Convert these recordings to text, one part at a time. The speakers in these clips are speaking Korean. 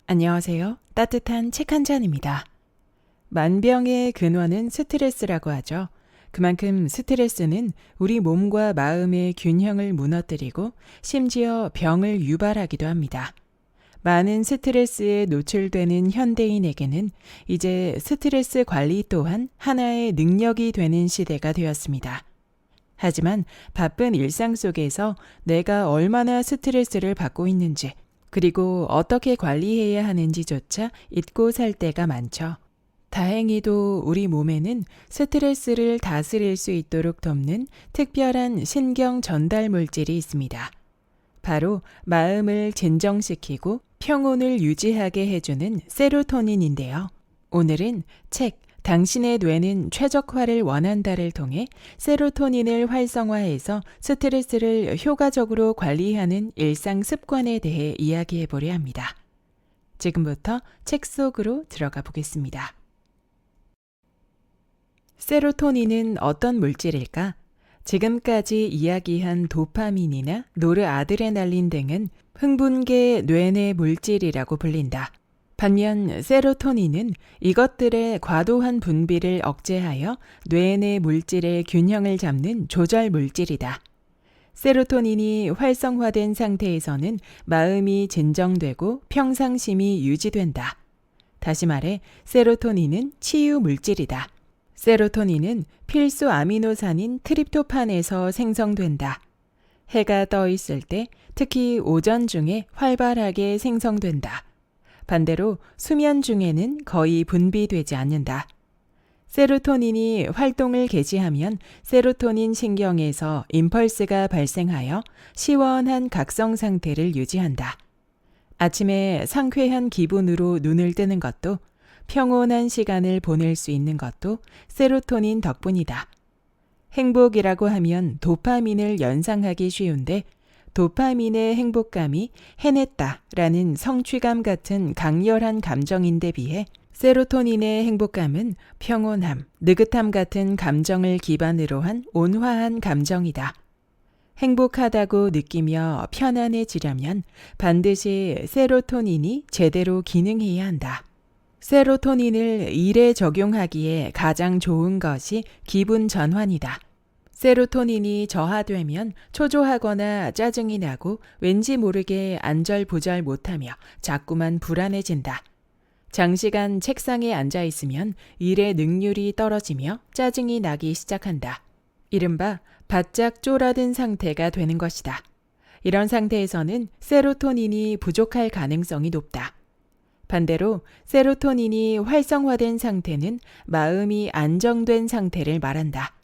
안녕하세요. 따뜻한 책 한 잔입니다. 만병의 근원은 스트레스라고 하죠. 그만큼 스트레스는 우리 몸과 마음의 균형을 무너뜨리고 심지어 병을 유발하기도 합니다. 많은 스트레스에 노출되는 현대인에게는 이제 스트레스 관리 또한 하나의 능력이 되는 시대가 되었습니다. 하지만 바쁜 일상 속에서 내가 얼마나 스트레스를 받고 있는지, 그리고 어떻게 관리해야 하는지조차 잊고 살 때가 많죠. 다행히도 우리 몸에는 스트레스를 다스릴 수 있도록 돕는 특별한 신경 전달 물질이 있습니다. 바로 마음을 진정시키고 평온을 유지하게 해주는 세로토닌인데요. 오늘은 책 당신의 뇌는 최적화를 원한다를 통해 세로토닌을 활성화해서 스트레스를 효과적으로 관리하는 일상 습관에 대해 이야기해 보려 합니다. 지금부터 책 속으로 들어가 보겠습니다. 세로토닌은 어떤 물질일까? 지금까지 이야기한 도파민이나 노르아드레날린 등은 흥분계 뇌내 물질이라고 불린다. 반면 세로토닌은 이것들의 과도한 분비를 억제하여 뇌내 물질의 균형을 잡는 조절 물질이다. 세로토닌이 활성화된 상태에서는 마음이 진정되고 평상심이 유지된다. 다시 말해 세로토닌은 치유 물질이다. 세로토닌은 필수 아미노산인 트립토판에서 생성된다. 해가 떠 있을 때 특히 오전 중에 활발하게 생성된다. 반대로 수면 중에는 거의 분비되지 않는다. 세로토닌이 활동을 개시하면 세로토닌 신경에서 임펄스가 발생하여 시원한 각성 상태를 유지한다. 아침에 상쾌한 기분으로 눈을 뜨는 것도, 평온한 시간을 보낼 수 있는 것도 세로토닌 덕분이다. 행복이라고 하면 도파민을 연상하기 쉬운데, 도파민의 행복감이 해냈다라는 성취감 같은 강렬한 감정인데 비해 세로토닌의 행복감은 평온함, 느긋함 같은 감정을 기반으로 한 온화한 감정이다. 행복하다고 느끼며 편안해지려면 반드시 세로토닌이 제대로 기능해야 한다. 세로토닌을 일에 적용하기에 가장 좋은 것이 기분 전환이다. 세로토닌이 저하되면 초조하거나 짜증이 나고 왠지 모르게 안절부절 못하며 자꾸만 불안해진다. 장시간 책상에 앉아 있으면 일의 능률이 떨어지며 짜증이 나기 시작한다. 이른바 바짝 쪼라든 상태가 되는 것이다. 이런 상태에서는 세로토닌이 부족할 가능성이 높다. 반대로 세로토닌이 활성화된 상태는 마음이 안정된 상태를 말한다.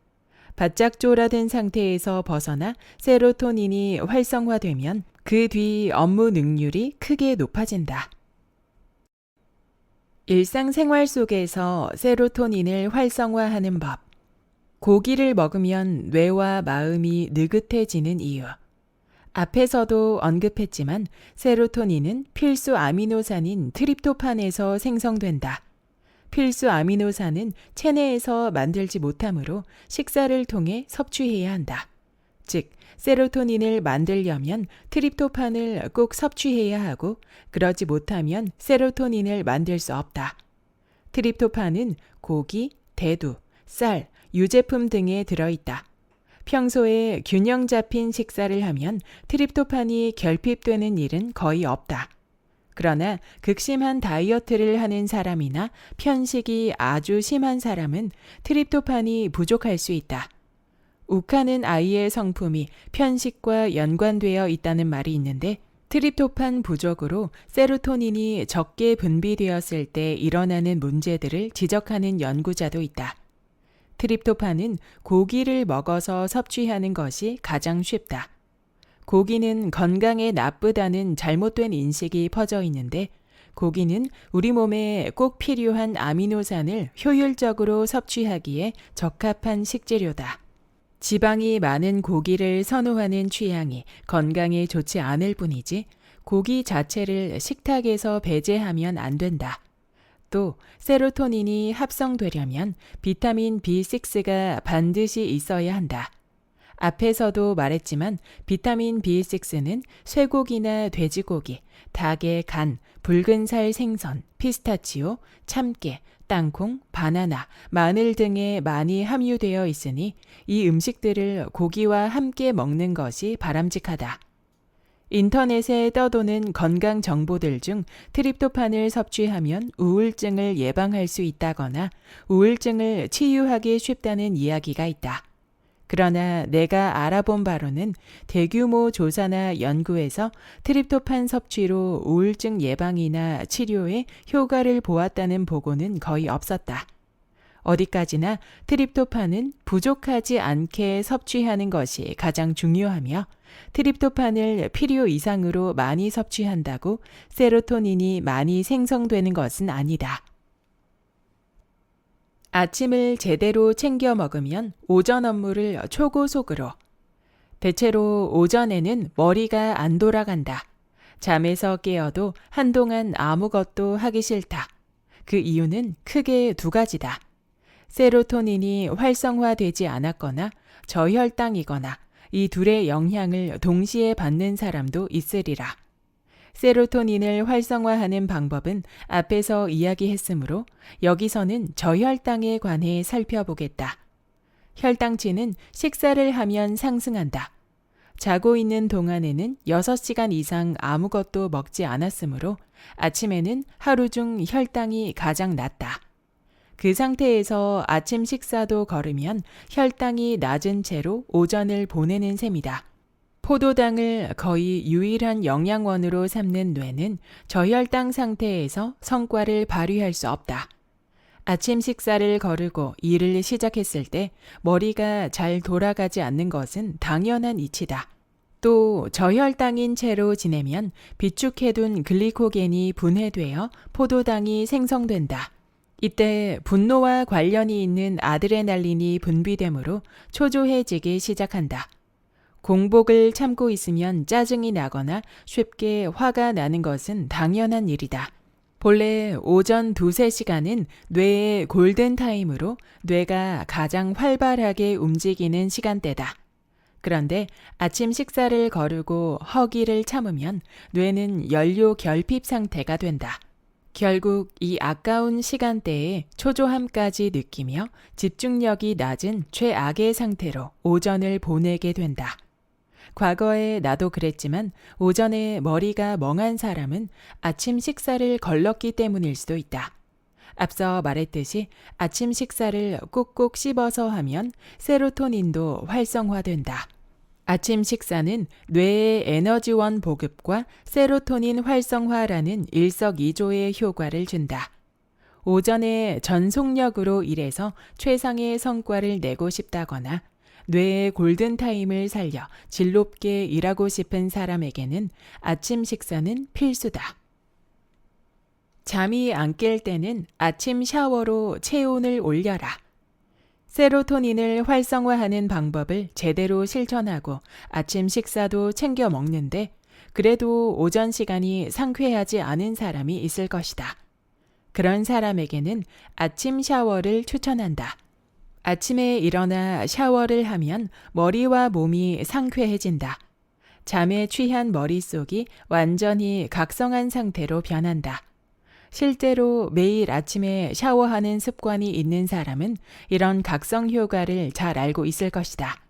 바짝 쪼라든 상태에서 벗어나 세로토닌이 활성화되면 그 뒤 업무 능률이 크게 높아진다. 일상생활 속에서 세로토닌을 활성화하는 법. 고기를 먹으면 뇌와 마음이 느긋해지는 이유. 앞에서도 언급했지만 세로토닌은 필수 아미노산인 트립토판에서 생성된다. 필수 아미노산은 체내에서 만들지 못하므로 식사를 통해 섭취해야 한다. 즉, 세로토닌을 만들려면 트립토판을 꼭 섭취해야 하고, 그러지 못하면 세로토닌을 만들 수 없다. 트립토판은 고기, 대두, 쌀, 유제품 등에 들어있다. 평소에 균형 잡힌 식사를 하면 트립토판이 결핍되는 일은 거의 없다. 그러나 극심한 다이어트를 하는 사람이나 편식이 아주 심한 사람은 트립토판이 부족할 수 있다. 욱하는 아이의 성품이 편식과 연관되어 있다는 말이 있는데, 트립토판 부족으로 세로토닌이 적게 분비되었을 때 일어나는 문제들을 지적하는 연구자도 있다. 트립토판은 고기를 먹어서 섭취하는 것이 가장 쉽다. 고기는 건강에 나쁘다는 잘못된 인식이 퍼져 있는데, 고기는 우리 몸에 꼭 필요한 아미노산을 효율적으로 섭취하기에 적합한 식재료다. 지방이 많은 고기를 선호하는 취향이 건강에 좋지 않을 뿐이지, 고기 자체를 식탁에서 배제하면 안 된다. 또 세로토닌이 합성되려면 비타민 B6가 반드시 있어야 한다. 앞에서도 말했지만 비타민 B6는 쇠고기나 돼지고기, 닭의 간, 붉은살 생선, 피스타치오, 참깨, 땅콩, 바나나, 마늘 등에 많이 함유되어 있으니 이 음식들을 고기와 함께 먹는 것이 바람직하다. 인터넷에 떠도는 건강 정보들 중 트립토판을 섭취하면 우울증을 예방할 수 있다거나 우울증을 치유하기 쉽다는 이야기가 있다. 그러나 내가 알아본 바로는 대규모 조사나 연구에서 트립토판 섭취로 우울증 예방이나 치료에 효과를 보았다는 보고는 거의 없었다. 어디까지나 트립토판은 부족하지 않게 섭취하는 것이 가장 중요하며 트립토판을 필요 이상으로 많이 섭취한다고 세로토닌이 많이 생성되는 것은 아니다. 아침을 제대로 챙겨 먹으면 오전 업무를 초고속으로. 대체로 오전에는 머리가 안 돌아간다. 잠에서 깨어도 한동안 아무것도 하기 싫다. 그 이유는 크게 두 가지다. 세로토닌이 활성화되지 않았거나 저혈당이거나 이 둘의 영향을 동시에 받는 사람도 있으리라. 세로토닌을 활성화하는 방법은 앞에서 이야기했으므로 여기서는 저혈당에 관해 살펴보겠다. 혈당치는 식사를 하면 상승한다. 자고 있는 동안에는 6시간 이상 아무것도 먹지 않았으므로 아침에는 하루 중 혈당이 가장 낮다. 그 상태에서 아침 식사도 거르면 혈당이 낮은 채로 오전을 보내는 셈이다. 포도당을 거의 유일한 영양원으로 삼는 뇌는 저혈당 상태에서 성과를 발휘할 수 없다. 아침 식사를 거르고 일을 시작했을 때 머리가 잘 돌아가지 않는 것은 당연한 이치다. 또 저혈당인 채로 지내면 비축해둔 글리코겐이 분해되어 포도당이 생성된다. 이때 분노와 관련이 있는 아드레날린이 분비되므로 초조해지기 시작한다. 공복을 참고 있으면 짜증이 나거나 쉽게 화가 나는 것은 당연한 일이다. 본래 오전 2-3시간은 뇌의 골든타임으로 뇌가 가장 활발하게 움직이는 시간대다. 그런데 아침 식사를 거르고 허기를 참으면 뇌는 연료 결핍 상태가 된다. 결국 이 아까운 시간대에 초조함까지 느끼며 집중력이 낮은 최악의 상태로 오전을 보내게 된다. 과거에 나도 그랬지만 오전에 머리가 멍한 사람은 아침 식사를 걸렀기 때문일 수도 있다. 앞서 말했듯이 아침 식사를 꾹꾹 씹어서 하면 세로토닌도 활성화된다. 아침 식사는 뇌의 에너지원 보급과 세로토닌 활성화라는 일석이조의 효과를 준다. 오전에 전속력으로 일해서 최상의 성과를 내고 싶다거나 뇌의 골든타임을 살려 질롭게 일하고 싶은 사람에게는 아침 식사는 필수다. 잠이 안 깰 때는 아침 샤워로 체온을 올려라. 세로토닌을 활성화하는 방법을 제대로 실천하고 아침 식사도 챙겨 먹는데 그래도 오전 시간이 상쾌하지 않은 사람이 있을 것이다. 그런 사람에게는 아침 샤워를 추천한다. 아침에 일어나 샤워를 하면 머리와 몸이 상쾌해진다. 잠에 취한 머릿속이 완전히 각성한 상태로 변한다. 실제로 매일 아침에 샤워하는 습관이 있는 사람은 이런 각성 효과를 잘 알고 있을 것이다.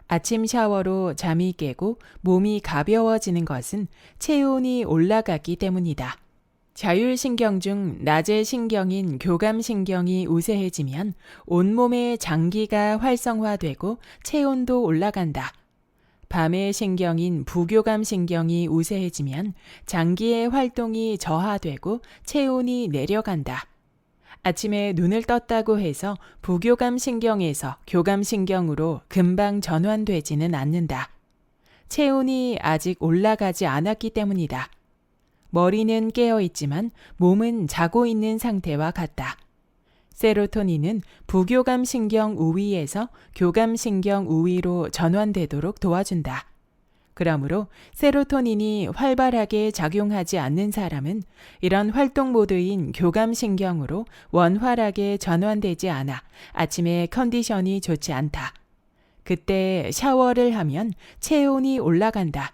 아침 샤워로 잠이 깨고 몸이 가벼워지는 것은 체온이 올라갔기 때문이다. 자율신경 중 낮의 신경인 교감신경이 우세해지면 온몸의 장기가 활성화되고 체온도 올라간다. 밤의 신경인 부교감신경이 우세해지면 장기의 활동이 저하되고 체온이 내려간다. 아침에 눈을 떴다고 해서 부교감신경에서 교감신경으로 금방 전환되지는 않는다. 체온이 아직 올라가지 않았기 때문이다. 머리는 깨어 있지만 몸은 자고 있는 상태와 같다. 세로토닌은 부교감신경 우위에서 교감신경 우위로 전환되도록 도와준다. 그러므로 세로토닌이 활발하게 작용하지 않는 사람은 이런 활동 모드인 교감신경으로 원활하게 전환되지 않아 아침에 컨디션이 좋지 않다. 그때 샤워를 하면 체온이 올라간다.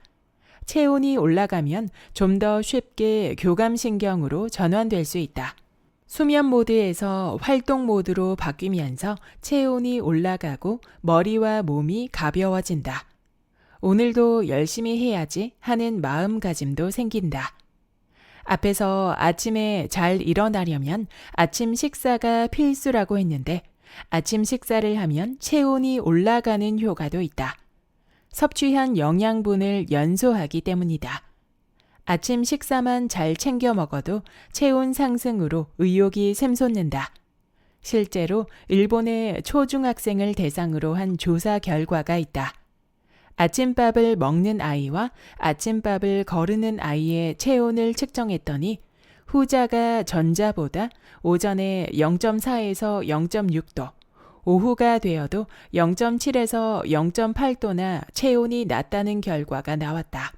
체온이 올라가면 좀 더 쉽게 교감신경으로 전환될 수 있다. 수면 모드에서 활동 모드로 바뀌면서 체온이 올라가고 머리와 몸이 가벼워진다. 오늘도 열심히 해야지 하는 마음가짐도 생긴다. 앞에서 아침에 잘 일어나려면 아침 식사가 필수라고 했는데 아침 식사를 하면 체온이 올라가는 효과도 있다. 섭취한 영양분을 연소하기 때문이다. 아침 식사만 잘 챙겨 먹어도 체온 상승으로 의욕이 샘솟는다. 실제로 일본의 초중학생을 대상으로 한 조사 결과가 있다. 아침밥을 먹는 아이와 아침밥을 거르는 아이의 체온을 측정했더니 후자가 전자보다 오전에 0.4에서 0.6도, 오후가 되어도 0.7에서 0.8도나 체온이 낮다는 결과가 나왔다.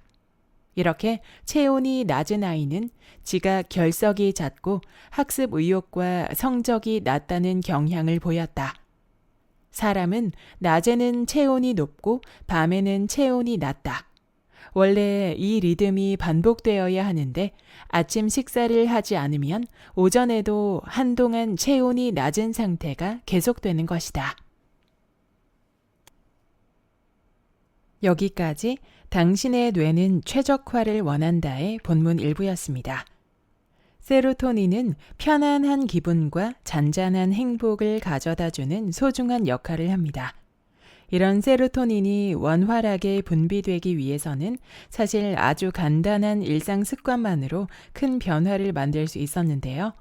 이렇게 체온이 낮은 아이는 지각 결석이 잦고 학습 의욕과 성적이 낮다는 경향을 보였다. 사람은 낮에는 체온이 높고 밤에는 체온이 낮다. 원래 이 리듬이 반복되어야 하는데 아침 식사를 하지 않으면 오전에도 한동안 체온이 낮은 상태가 계속되는 것이다. 여기까지 당신의 뇌는 최적화를 원한다의 본문 일부였습니다. 세로토닌은 편안한 기분과 잔잔한 행복을 가져다주는 소중한 역할을 합니다. 이런 세로토닌이 원활하게 분비되기 위해서는 사실 아주 간단한 일상 습관만으로 큰 변화를 만들 수 있었는데요.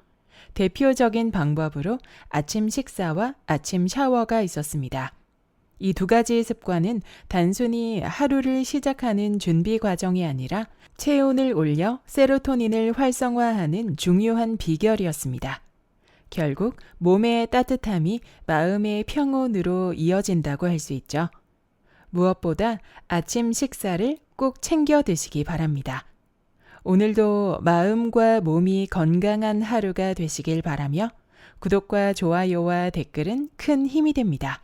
대표적인 방법으로 아침 식사와 아침 샤워가 있었습니다. 이 두 가지 습관은 단순히 하루를 시작하는 준비 과정이 아니라 체온을 올려 세로토닌을 활성화하는 중요한 비결이었습니다. 결국 몸의 따뜻함이 마음의 평온으로 이어진다고 할 수 있죠. 무엇보다 아침 식사를 꼭 챙겨 드시기 바랍니다. 오늘도 마음과 몸이 건강한 하루가 되시길 바라며 구독과 좋아요와 댓글은 큰 힘이 됩니다.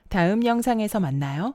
다음 영상에서 만나요.